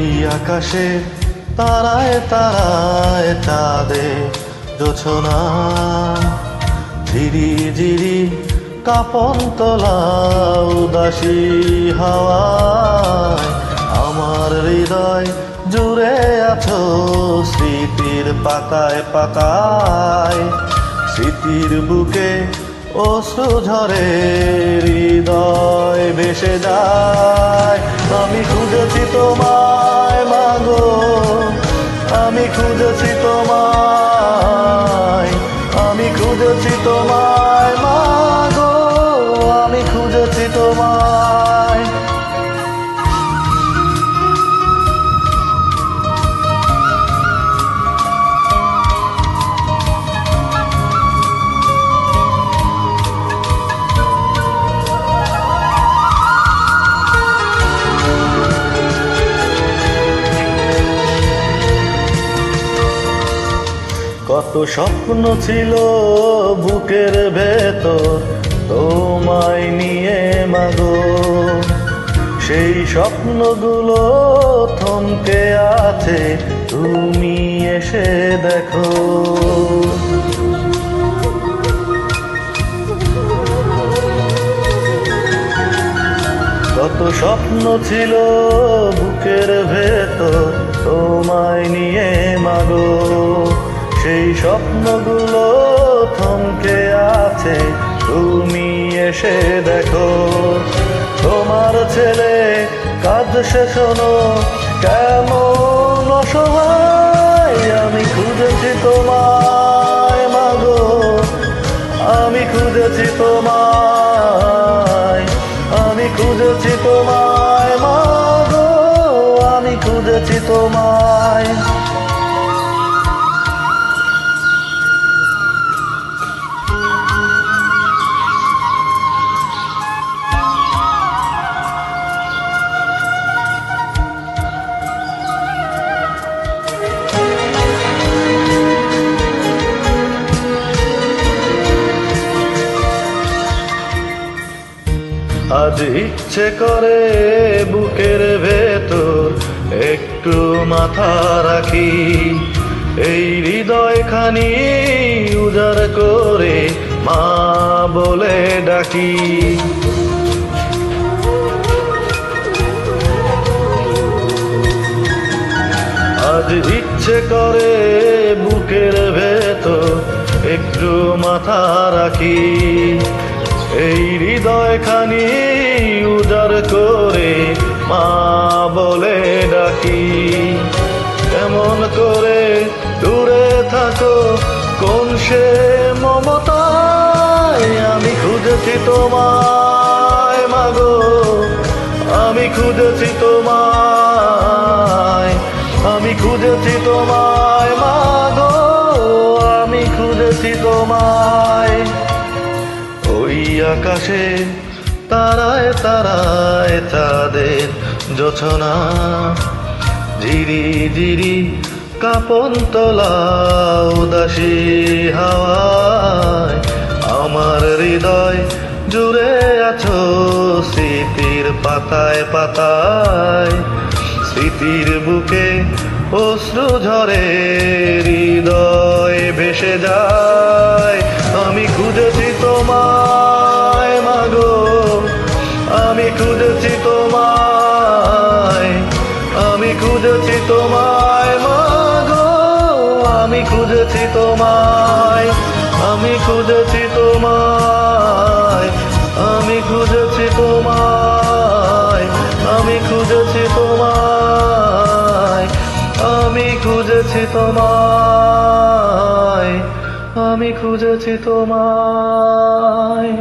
ওই আকাশে তারায় তারায় চাঁদে জোছনা ঝিরি ঝিরি কাপন তোলা উদাসী হাওয়ায় আমার হৃদয় জুড়ে আছো স্মৃতির পাতায় পাতায় স্মৃতির বুকে অশ্রু ঝরে হৃদয় ভেসে যায় আমি খুঁজেছি তোমায় মাগো আমি খুঁজেছি তোমায় আমি খুঁজেছি তোমায় মাগো আমি খুঁজেছি তোমায় কত স্বপ্ন ছিল বুকের ভেতর তোমায় নিয়ে মাগো সেই স্বপ্নগুলো থমকে আছে তুমি এসে দেখো কত স্বপ্ন ছিল বুকের ভেতর তোমায় নিয়ে মাগো সেই স্বপ্নগুলো থমকে আছে তুমি এসে দেখো তোমার ছেলে কাজ শেষ হলো কেমন অসহায় আমি খুঁজেছি তোমায় মাগো আমি খুঁজেছি তোমায় আমি খুঁজেছি তোমায় মাগো আমি খুঁজেছি তোমায় আজ ইচ্ছে করে বুকের ভেতর একটু মাথা রাখি এই হৃদয়খানি উজাড় করে মা বলে ডাকি আজ ইচ্ছে করে বুকের ভেতর একটু মাথা রাখি এই হৃদয়খানি উজাড় করে মা বলে ডাকি এমন করে দূরে থাকো কোন সে মমতায় আমি খুঁজেছি তোমায় মাগো আমি খুঁজেছি তোমায় আমি খুঁজেছি তোমায় মাগো আমি খুঁজেছি তোমায় ওই আকাশে তারায় তারায় চাঁদের জোছনা ঝিরি ঝিরি কাপন তোলা উদাসী হাওয়ায় আমার হৃদয় জুড়ে আছো স্মৃতির পাতায় পাতায় স্মৃতির বুকে অশ্রু ঝরে হৃদয় ভেসে যায় আমি খুঁজেছি তোমায় মাগো আমি খুঁজেছি তোমায় আমি খুঁজেছি তোমায় মাগো আমি খুঁজেছি তোমায় আমি খুঁজেছি তোমায় আমি খুঁজেছি তোমায় আমি খুঁজেছি তোমায় আমি খুঁজেছি তোমায় আমি খুঁজেছি তোমায়।